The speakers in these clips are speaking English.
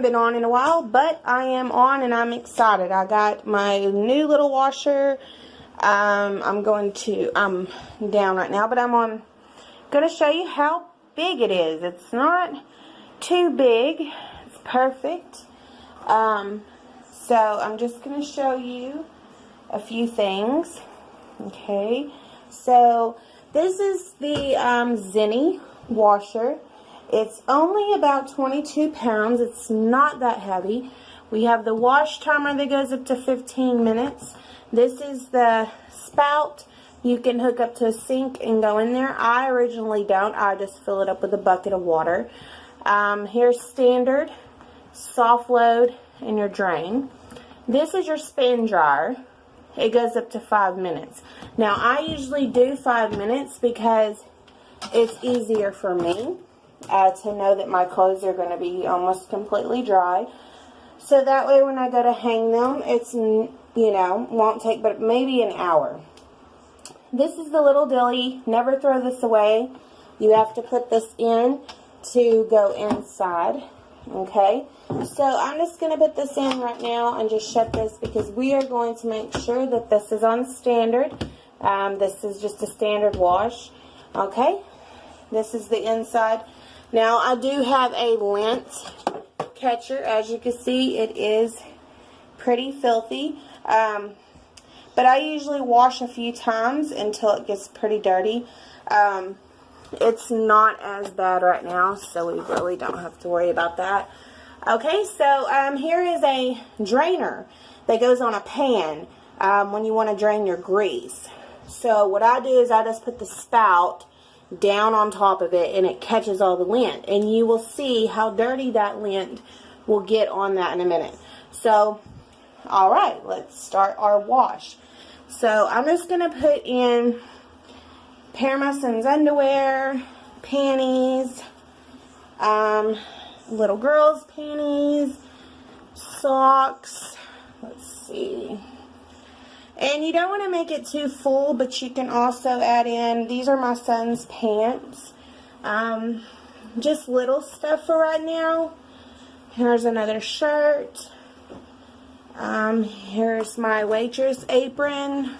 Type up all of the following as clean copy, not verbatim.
been on in a while, but I am on and I'm excited. I got my new little washer. I'm down right now, but I'm going to show you how big it is. It's not too big. It's perfect. So I'm just going to show you a few things. Okay. So this is the Zeny washer. It's only about 22 pounds. It's not that heavy. We have the wash timer that goes up to 15 minutes. This is the spout. You can hook up to a sink and go in there. I originally don't. I just fill it up with a bucket of water. Here's standard, soft load, and your drain. This is your spin dryer. It goes up to 5 minutes. Now, I usually do 5 minutes because it's easier for me to know that my clothes are going to be almost completely dry. So that way when I go to hang them, it's, won't take but maybe an hour. This is the little dilly. Never throw this away. You have to put this in to go inside. Okay, so I'm just going to put this in right now and just shut this because we are going to make sure that this is on standard. This is just a standard wash. Okay, this is the inside. Now I do have a lint catcher. As you can see, it is pretty filthy. But I usually wash a few times until it gets pretty dirty. It's not as bad right now, so we really don't have to worry about that. Okay, so here is a drainer that goes on a pan when you want to drain your grease. So what I do is I just put the spout down on top of it and it catches all the lint. And you will see how dirty that lint will get on that in a minute. So, alright, let's start our wash. So I'm just going to put in pair my son's underwear, panties, little girl's panties, socks, let's see. And you don't want to make it too full, but you can also add in, these are my son's pants, just little stuff for right now. Here's another shirt. Here's my waitress apron.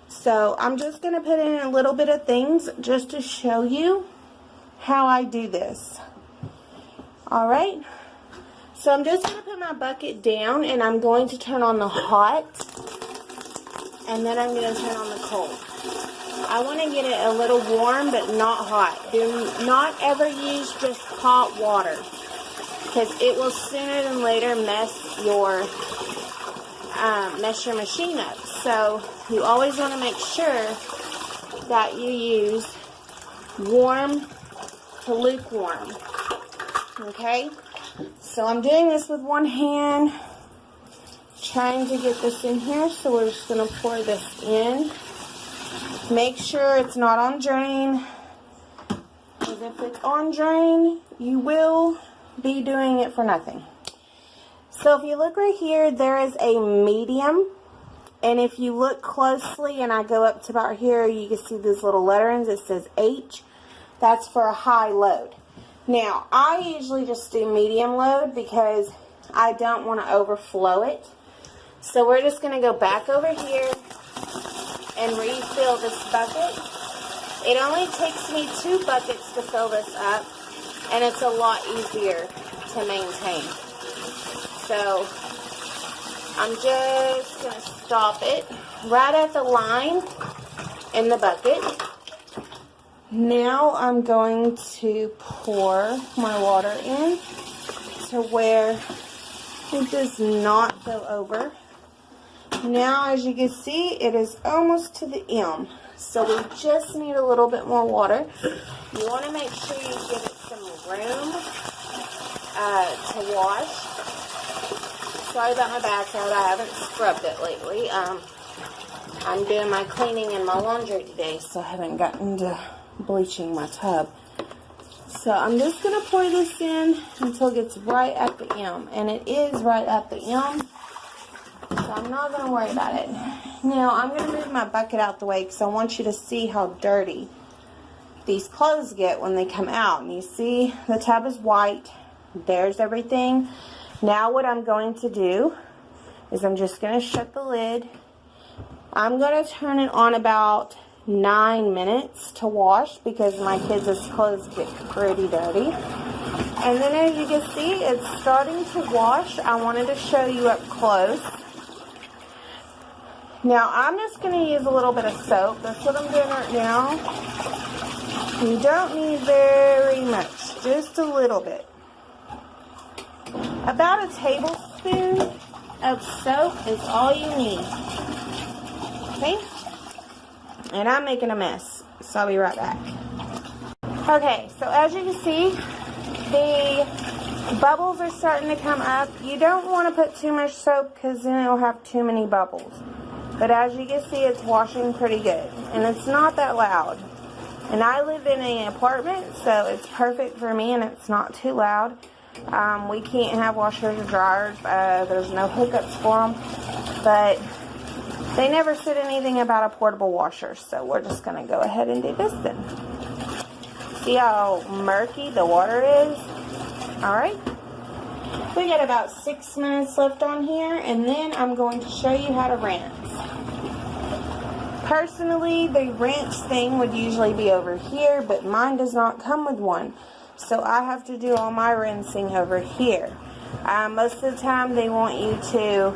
So I'm just going to put in a little bit of things just to show you how I do this. Alright. So I'm just going to put my bucket down and I'm going to turn on the hot. And then I'm going to turn on the cold. I want to get it a little warm but not hot. Do not ever use just hot water, because it will sooner than later mess your machine up. So you always want to make sure that you use warm to lukewarm. Okay? So I'm doing this with one hand, trying to get this in here. So we're just going to pour this in. Make sure it's not on drain, because if it's on drain, you will be doing it for nothing. So if you look right here, there is a medium, and if you look closely and I go up to about here, you can see these little letterings. It says H. That's for a high load. Now, I usually just do medium load because I don't want to overflow it. So we're just going to go back over here and refill this bucket. It only takes me 2 buckets to fill this up, and it's a lot easier to maintain. So I'm just going to stop it right at the line in the bucket. Now I'm going to pour my water in to where it does not go over. Now, as you can see, it is almost to the M. So we just need a little bit more water. You want to make sure you give it some room to wash. Sorry about my backside. I haven't scrubbed it lately. I'm doing my cleaning and my laundry today, so I haven't gotten to bleaching my tub. So I'm just going to pour this in until it gets right at the M. And it is right at the M. So I'm not going to worry about it. Now I'm going to move my bucket out the way because I want you to see how dirty these clothes get when they come out. And you see the tub is white. There's everything. Now what I'm going to do is I'm just going to shut the lid. I'm going to turn it on about 9 minutes to wash because my kids' clothes get pretty dirty. And then as you can see, it's starting to wash. I wanted to show you up close. Now I'm just going to use a little bit of soap. That's what I'm doing right now. You don't need very much, just a little bit. About a tablespoon of soap is all you need. Okay? And I'm making a mess, so I'll be right back. Okay, so as you can see, the bubbles are starting to come up. You don't want to put too much soap because then it'll have too many bubbles. But as you can see, it's washing pretty good. And it's not that loud. And I live in an apartment, so it's perfect for me and it's not too loud. We can't have washers or dryers. There's no hookups for them. But they never said anything about a portable washer, so we're just going to go ahead and do this then. See how murky the water is? Alright. We got about 6 minutes left on here, and then I'm going to show you how to rinse. Personally, the rinse thing would usually be over here, but mine does not come with one. So I have to do all my rinsing over here. Most of the time they want you to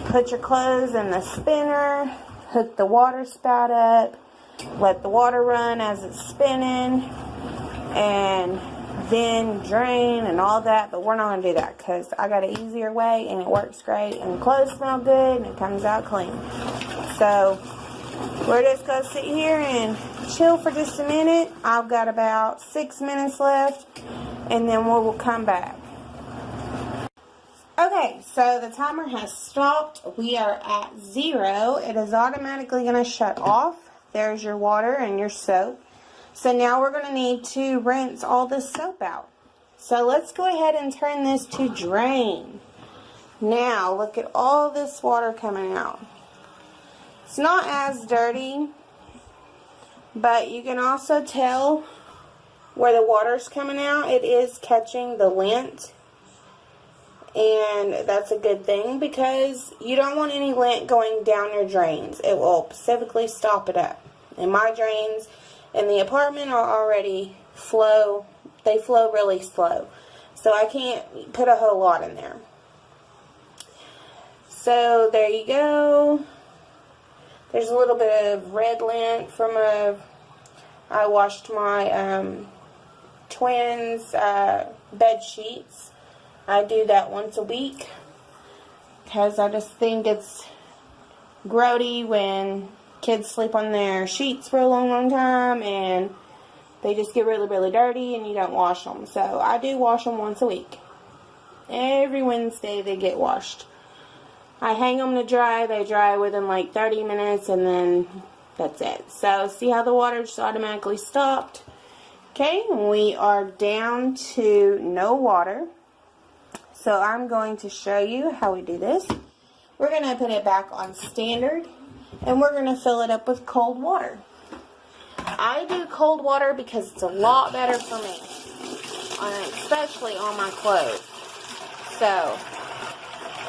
put your clothes in the spinner, hook the water spout up, let the water run as it's spinning, and then drain and all that. But we're not going to do that because I got an easier way and it works great and the clothes smell good and it comes out clean. So we're just going to sit here and chill for just a minute. I've got about 6 minutes left and then we will come back. Okay, so the timer has stopped. We are at 0. It is automatically going to shut off. There's your water and your soap. So now we're going to need to rinse all this soap out. So let's go ahead and turn this to drain. Now look at all this water coming out. It's not as dirty, but you can also tell where the water's coming out. It is catching the lint. And that's a good thing because you don't want any lint going down your drains. It will specifically stop it up. And my drains in the apartment are already they flow really slow. So I can't put a whole lot in there. So there you go. There's a little bit of red lint from I washed my twins' bed sheets. I do that once a week because I just think it's grody when kids sleep on their sheets for a long time and they just get really, really dirty and you don't wash them. So I do wash them once a week. Every Wednesday they get washed. I hang them to dry. They dry within like 30 minutes and then that's it. So see how the water just automatically stopped? Okay, we are down to no water. So I'm going to show you how we do this. We're going to put it back on standard and we're going to fill it up with cold water. I do cold water because it's a lot better for me, especially on my clothes. So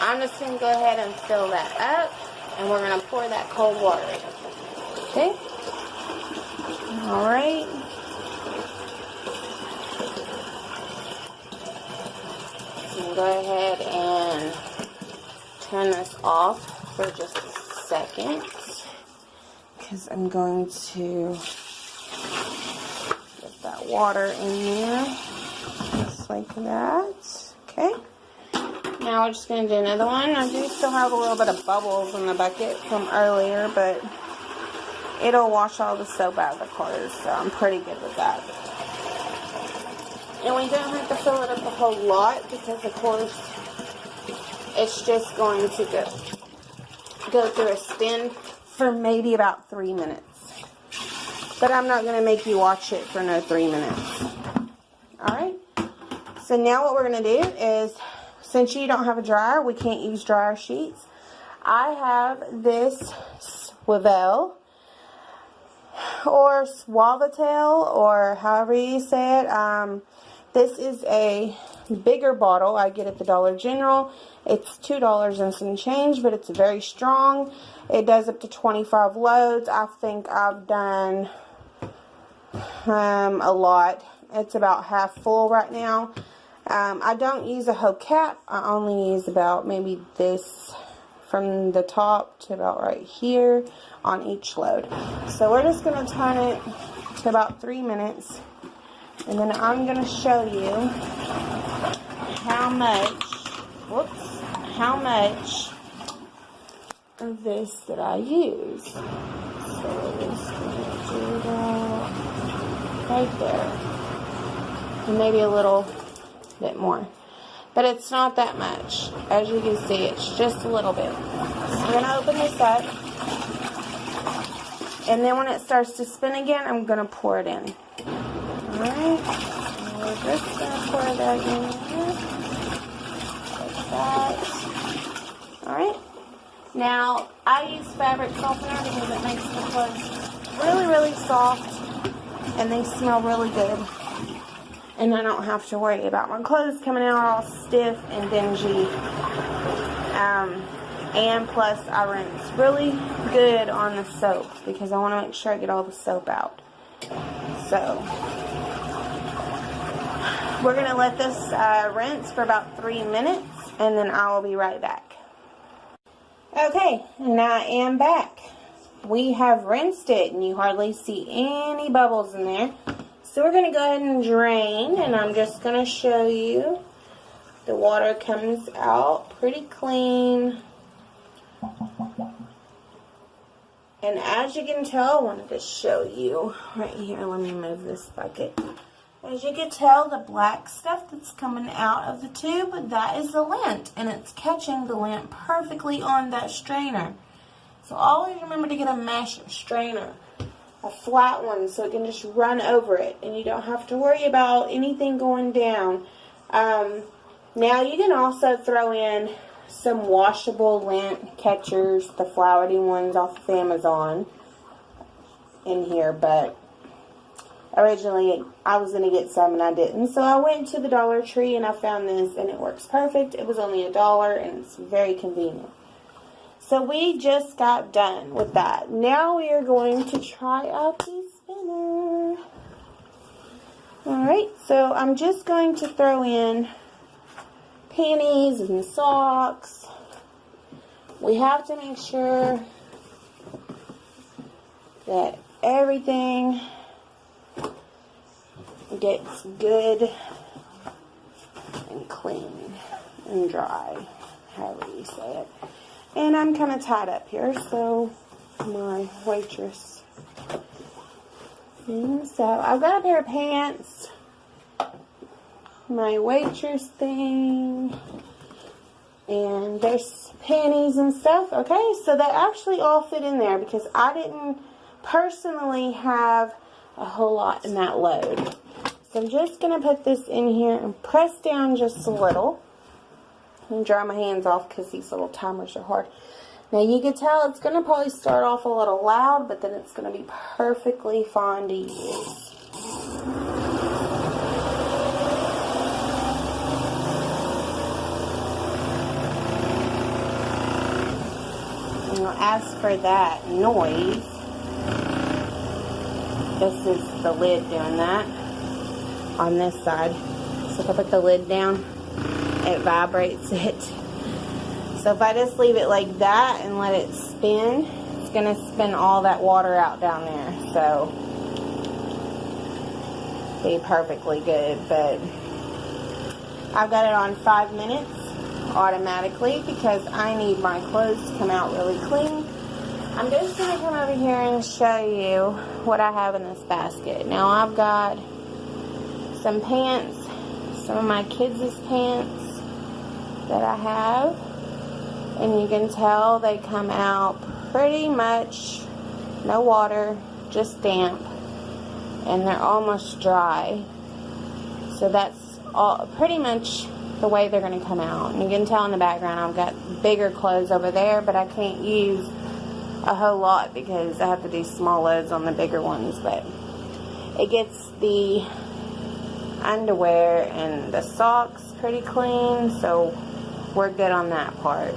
I'm just going to go ahead and fill that up and we're going to pour that cold water in. Okay? Alright. Go ahead and turn this off for just a second because I'm going to get that water in there just like that. Okay, now we're just going to do another one. I do still have a little bit of bubbles in the bucket from earlier, but it'll wash all the soap out of the clothes, so I'm pretty good with that. And we don't have to fill it up a whole lot because, of course, it's just going to go through a spin for maybe about 3 minutes. But I'm not going to make you watch it for no 3 minutes. Alright? So now what we're going to do is, since you don't have a dryer, we can't use dryer sheets. I have this swivel or swallowtail or however you say it. This is a bigger bottle I get at the Dollar General. It's $2 and some change, but it's very strong. It does up to 25 loads. I think I've done a lot. It's about half full right now. I don't use a whole cap. I only use about maybe this from the top to about right here on each load. So we're just going to turn it to about 3 minutes, and then I'm going to show you how much of this that I use. So we're just going to do that right there, and maybe a little bit more, but it's not that much. As you can see, it's just a little bit. So I'm going to open this up, and then when it starts to spin again, I'm going to pour it in. Alright, so we're just going to pour that in here, like that. Alright, now I use fabric softener because it makes the clothes really, really soft, and they smell really good. And I don't have to worry about my clothes coming out all stiff and dingy. And plus, I rinse really good on the soap because I want to make sure I get all the soap out. So, we're going to let this rinse for about 3 minutes, and then I will be right back. Okay, and I am back. We have rinsed it, and you hardly see any bubbles in there. So we're going to go ahead and drain, and I'm just going to show you. The water comes out pretty clean. And as you can tell, I wanted to show you right here. Let me move this bucket. As you can tell, the black stuff that's coming out of the tube, that is the lint, and it's catching the lint perfectly on that strainer. So always remember to get a mesh strainer, a flat one, so it can just run over it, and you don't have to worry about anything going down. Now you can also throw in some washable lint catchers, the flowery ones off of Amazon in here, but originally I was going to get some and I didn't, so I went to the Dollar Tree and I found this, and it works perfect. It was only $1 and it's very convenient. So we just got done with that. Now we are going to try out the spinner. Alright, so I'm just going to throw in panties and socks. We have to make sure that everything gets good and clean and dry, however you say it. And I'm kind of tied up here, so my waitress. And so I've got a pair of pants, my waitress thing, and there's panties and stuff. Okay, so they actually all fit in there because I didn't personally have a whole lot in that load. So I'm just going to put this in here and press down just a little and dry my hands off because these little timers are hard. Now you can tell it's going to probably start off a little loud, but then it's going to be perfectly fine to use. As for that noise, this is the lid doing that on this side. So if I put the lid down, it vibrates it. So if I just leave it like that and let it spin, it's going to spin all that water out down there. So be perfectly good. But I've got it on 5 minutes automatically because I need my clothes to come out really clean. I'm just going to come over here and show you what I have in this basket. Now I've got some pants, some of my kids' pants that I have, and you can tell they come out pretty much no water, just damp, and they're almost dry. So that's all pretty much the way they're going to come out. And you can tell in the background I've got bigger clothes over there, but I can't use a whole lot because I have to do small loads on the bigger ones. But it gets the underwear and the socks pretty clean, so we're good on that part.